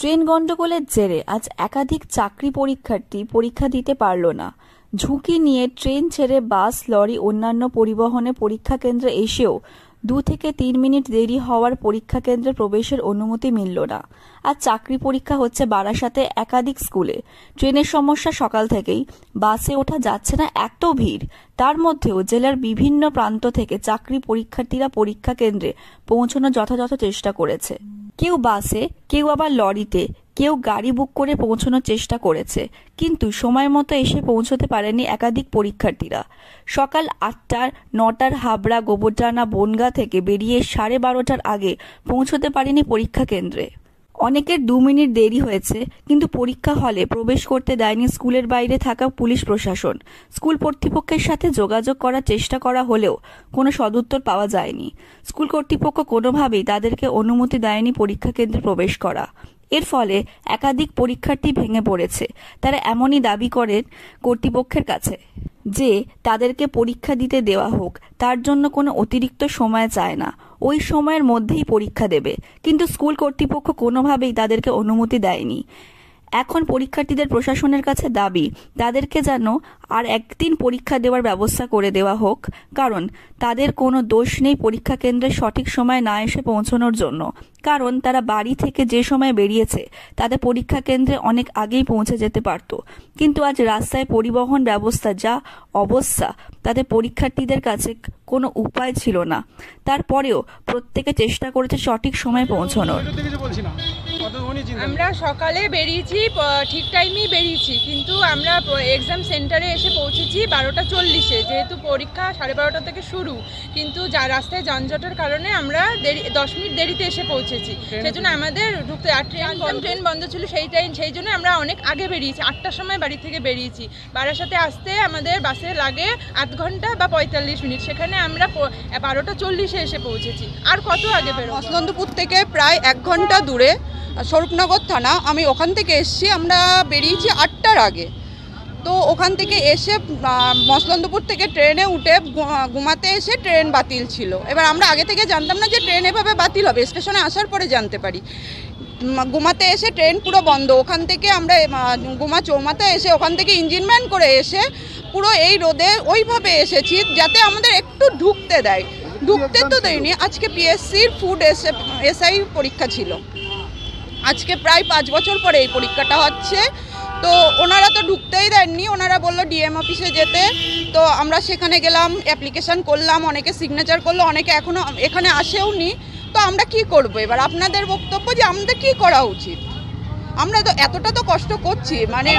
Train গন্ডগোলের জেরে আজ একাধিক চাকরি পরীক্ষার্থী পরীক্ষা দিতে পারল না। ঝুঁকি নিয়ে ট্রেন ছেড়ে বাস, লরি, অন্যান্য পরিবহনে পরীক্ষা কেন্দ্রে এসেও 2 থেকে 3 মিনিট দেরি হওয়ার পরীক্ষা কেন্দ্রে প্রবেশের অনুমতি মিলল না। আজ চাকরি পরীক্ষা হচ্ছে বারাসাতে একাধিক স্কুলে। ট্রেনের সমস্যা সকাল থেকেই, বাসে ওঠা যাচ্ছে না, এত ভিড়। তার মধ্যেও জেলার বিভিন্ন প্রান্ত থেকে চাকরি পরীক্ষার্থীরা পরীক্ষা কেন্দ্রে পৌঁছানোর যথাযথ চেষ্টা করেছে। কেউ বাসে, কেউ আবার লরিতে, কেউ গাড়ি বুক করে পৌঁছানোর চেষ্টা করেছে, কিন্তু সময় মতো এসে পৌঁছতে পারেনি একাধিক পরীক্ষার্থীরা। সকাল 8টার 9টার হাবড়া, গোবরডাঙ্গা, বনগাঁ থেকে বেরিয়ে 12:30টার আগে পৌঁছতে পারেনি পরীক্ষা কেন্দ্রে। অনেকের 2 মিনিট দেরি হয়েছে, কিন্তু পরীক্ষা হলে প্রবেশ করতে দেয়নি স্কুলের বাইরে থাকা পুলিশ প্রশাসন। স্কুল কর্তৃপক্ষের সাথে যোগাযোগ করার চেষ্টা করা হলেও কোনো সদুত্তর পাওয়া যায়নি। স্কুল কর্তৃপক্ষ কোনোভাবেই তাদেরকে অনুমতি দেয়নি পরীক্ষা কেন্দ্রে প্রবেশ করা। এর ফলে একাধিক পরীক্ষার্থী ভেঙে পড়েছে। তারা এমনই দাবি করেন কর্তৃপক্ষের কাছে যে তাদেরকে পরীক্ষা দিতে দেওয়া হোক, তার জন্য কোনো অতিরিক্ত সময় চায় না, ওই সময়ের মধ্যেই পরীক্ষা দেবে। কিন্তু স্কুল কর্তৃপক্ষ কোনোভাবেই তাদেরকে অনুমতি দেয়নি। এখন পরীক্ষার্থীদের প্রশাসনের কাছে দাবি তাদেরকে যেন আর একদিন পরীক্ষা দেওয়ার ব্যবস্থা করে দেওয়া হোক, কারণ তাদের কোনো দোষ নেই পরীক্ষা কেন্দ্রে সঠিক সময় না এসে পৌঁছানোর জন্য। কারণ তারা বাড়ি থেকে যে সময় বেরিয়েছে তাদের পরীক্ষা কেন্দ্রে অনেক আগেই পৌঁছে যেতে পারত, কিন্তু আজ রাস্তায় পরিবহন ব্যবস্থা যা অবস্থা, তাদের পরীক্ষার্থীদের কাছে কোনো উপায় ছিল না। তারপরেও প্রত্যেকে চেষ্টা করেছে সঠিক সময় পৌঁছানোর। আমরা সকালে বেরিয়েছি, ঠিক টাইমেই বেরিয়েছি, কিন্তু আমরা এক্সাম সেন্টারে এসে পৌঁছেছি 12:40-এ। যেহেতু পরীক্ষা 12:30 থেকে শুরু, কিন্তু রাস্তায় যানজটের কারণে আমরা 10 মিনিট দেরিতে এসে পৌঁছেছি। সেই জন্য আমাদের ঢুকতে ট্রেন বন্ধ ছিল সেই জন্য আমরা অনেক আগে বেরিয়েছি। 8টার সময় বাড়ি থেকে বেরিয়েছি। বারাসাতে আসতে আমাদের বাসে লাগে 8 ঘন্টা বা 45 মিনিট, সেখানে আমরা 12:40-এ এসে পৌঁছেছি। আর কত আগে বেরোবো? মসলন্দপুর থেকে প্রায় 1 ঘন্টা দূরে স্বরূপনগর থানা, আমি ওখান থেকে এসেছি। আমরা বেরিয়েছি 8টার আগে। তো ওখান থেকে এসে মসলন্দপুর থেকে ট্রেনে উঠে ঘুমাতে এসে ট্রেন বাতিল ছিল। এবার আমরা আগে থেকে জানতাম না যে ট্রেন এভাবে বাতিল হবে, স্টেশনে আসার পরে জানতে পারি। ঘুমাতে এসে ট্রেন পুরো বন্ধ। ওখান থেকে আমরা গুমা চৌমাতে এসে ওখান থেকে ইঞ্জিন ম্যান করে এসে পুরো এই রোদে ওইভাবে এসেছি যাতে আমাদের একটু ঢুকতে দেয়। ঢুকতে তো দেয়নি। আজকে পিএসসির ফুড এসআই পরীক্ষা ছিল। আজকে প্রায় 5 বছর পরে এই পরীক্ষাটা হচ্ছে। তো ওনারা তো ঢুকতেই দেননি। ওনারা বললো ডিএম অফিসে যেতে। তো আমরা সেখানে গেলাম, অ্যাপ্লিকেশন করলাম, অনেকে সিগনেচার করলো, অনেকে এখনও এখানে আসেও নি। তো আমরা কি করব? এবার আপনাদের বক্তব্য যে আমাদের কি করা উচিত? আমরা তো এতটা তো কষ্ট করছি, মানে